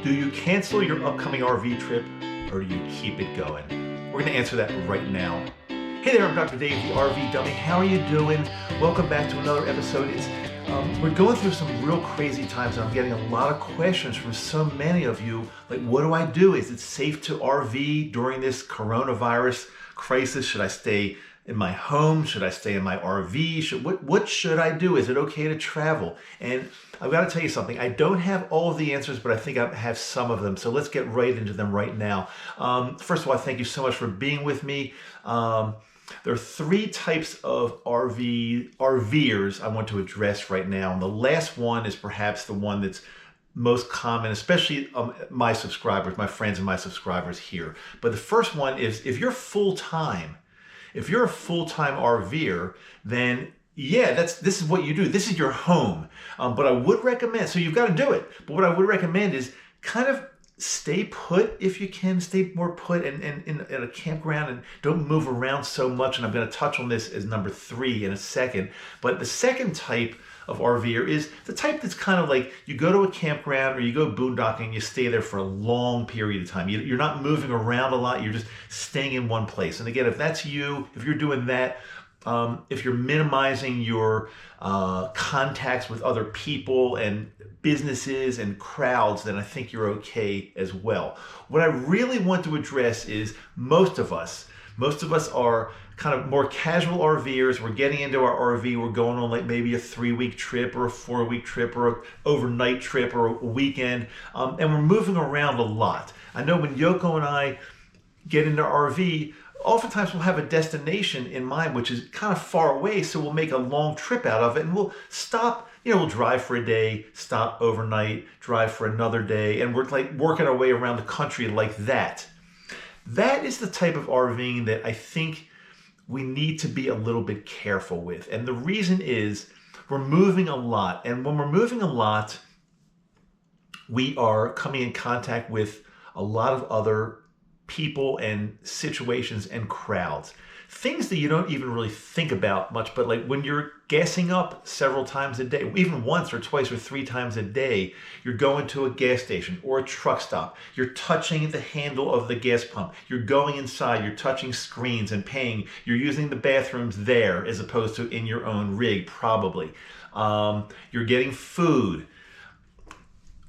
Do you cancel your upcoming RV trip or do you keep it going? We're going to answer that right now. Hey there, I'm Dr. Dave, the RV Dummy. How are you doing? Welcome back to another episode. We're going through some real crazy times, and I'm getting a lot of questions from so many of you. Like, what do I do? Is it safe to RV during this coronavirus crisis? Should I stay in my home? Should I stay in my RV? What should I do? Is it okay to travel? And I've got to tell you something. I don't have all of the answers, but I think I have some of them. So let's get right into them right now. First of all, thank you so much for being with me. There are three types of RVers I want to address right now. And the last one is perhaps the one that's most common, especially my subscribers, my friends and my subscribers here. But the first one is if you're full-time, if you're a full-time RVer, then yeah, this is what you do. This is your home. But I would recommend, so you've got to do it. But what I would recommend is kind of stay put if you can, stay more put and in a campground and don't move around so much. And I'm going to touch on this as number 3 in a second. But the second type of RVer is the type that's kind of like you go to a campground or you go boondocking and you stay there for a long period of time. You're not moving around a lot. You're just staying in one place. And again, if that's you, if you're doing that, if you're minimizing your contacts with other people and businesses and crowds, then I think you're okay as well. What I really want to address is most of us are kind of more casual RVers. We're getting into our RV. We're going on like maybe a 3-week trip or a 4-week trip or an overnight trip or a weekend. And we're moving around a lot. I know when Yoko and I get into RV, oftentimes we'll have a destination in mind which is kind of far away, so we'll make a long trip out of it and we'll stop, we'll drive for a day, stop overnight, drive for another day, and we're like working our way around the country like that. That is the type of RVing that I think we need to be a little bit careful with. And the reason is we're moving a lot, and when we're moving a lot, we are coming in contact with a lot of other people and situations and crowds. Things that you don't even really think about much, but like when you're gassing up several times a day, even once or twice or 3 times a day, you're going to a gas station or a truck stop, you're touching the handle of the gas pump, you're going inside, you're touching screens and paying, you're using the bathrooms there as opposed to in your own rig, probably. You're getting food.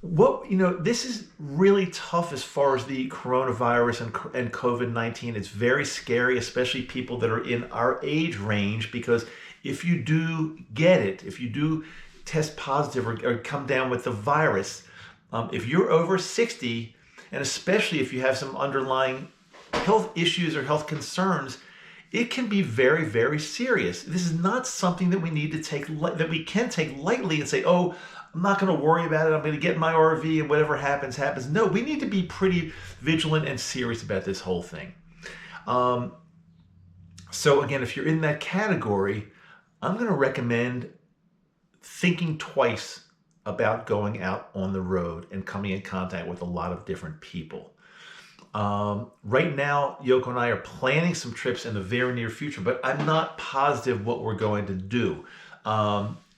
This is really tough as far as the coronavirus and COVID-19. It's very scary, especially people that are in our age range, because if you do get it, if you do test positive or come down with the virus, if you're over 60, and especially if you have some underlying health issues or health concerns, it can be very, very serious. This is not something that we need to that we can take lightly and say, oh, I'm not going to worry about it. I'm going to get in my RV and whatever happens, happens. No, we need to be pretty vigilant and serious about this whole thing. So again, if you're in that category, I'm going to recommend thinking twice about going out on the road and coming in contact with a lot of different people. Right now, Yoko and I are planning some trips in the very near future, but I'm not positive what we're going to do.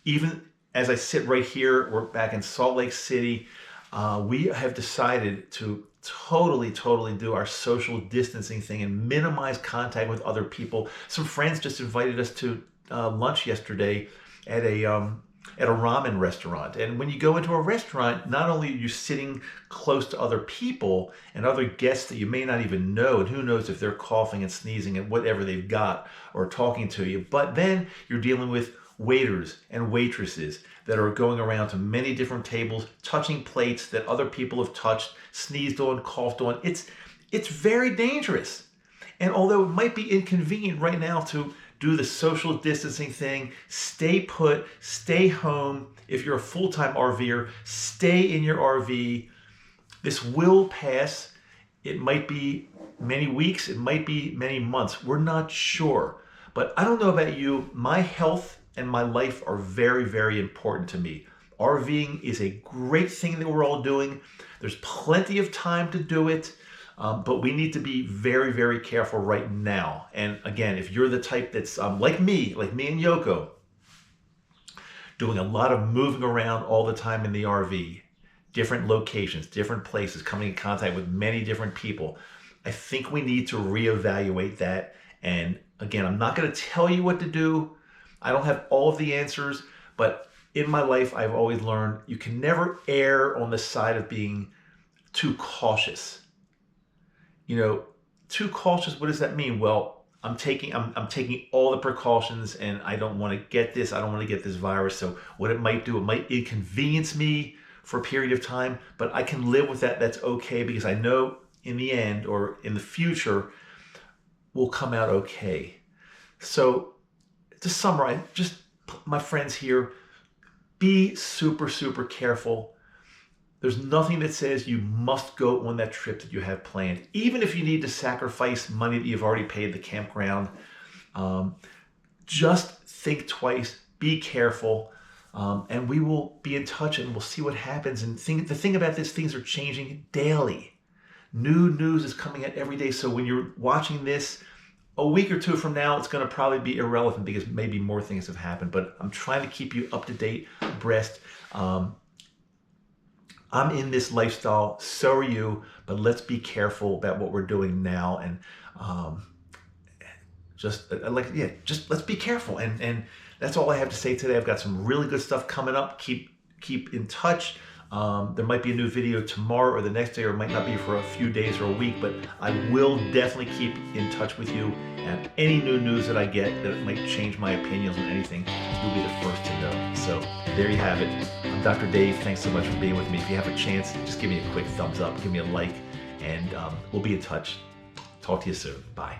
Even as I sit right here, we're back in Salt Lake City. We have decided to totally do our social distancing thing and minimize contact with other people. Some friends just invited us to lunch yesterday at a ramen restaurant. And when you go into a restaurant, not only are you sitting close to other people and other guests that you may not even know, and who knows if they're coughing and sneezing and whatever they've got or talking to you, but then you're dealing with waiters and waitresses that are going around to many different tables, touching plates that other people have touched, sneezed on, coughed on. It's very dangerous. And although it might be inconvenient right now to do the social distancing thing, stay put, stay home. If you're a full-time RVer, stay in your RV. This will pass. It might be many weeks, it might be many months. We're not sure. But I don't know about you, my health and my life are very, very important to me. RVing is a great thing that we're all doing. There's plenty of time to do it, but we need to be very, very careful right now. And again, if you're the type that's like me and Yoko, doing a lot of moving around all the time in the RV, different locations, different places, coming in contact with many different people. I think we need to reevaluate that. And again, I'm not going to tell you what to do. I don't have all of the answers, but in my life, I've always learned you can never err on the side of being too cautious. You know, too cautious, what does that mean? Well, I'm taking all the precautions, and I don't want to get this. I don't want to get this virus. So what it might do, it might inconvenience me for a period of time, but I can live with that. That's okay, because I know in the end or in the future will come out okay. So to summarize, just my friends here, be super, super careful. There's nothing that says you must go on that trip that you have planned. Even if you need to sacrifice money that you've already paid the campground, just think twice, be careful, and we will be in touch and we'll see what happens. And the thing about this, things are changing daily. New news is coming out every day. So when you're watching this, a week or two from now, it's going to probably be irrelevant because maybe more things have happened. But I'm trying to keep you up to date, abreast. I'm in this lifestyle, so are you, but let's be careful about what we're doing now. And just let's be careful. And that's all I have to say today. I've got some really good stuff coming up. Keep in touch. There might be a new video tomorrow or the next day, or it might not be for a few days or a week, but I will definitely keep in touch with you. And any new news that I get that might change my opinions on anything, you'll be the first to know. So there you have it. I'm Dr. Dave. Thanks so much for being with me. If you have a chance, just give me a quick thumbs up, give me a like, and we'll be in touch. Talk to you soon. Bye.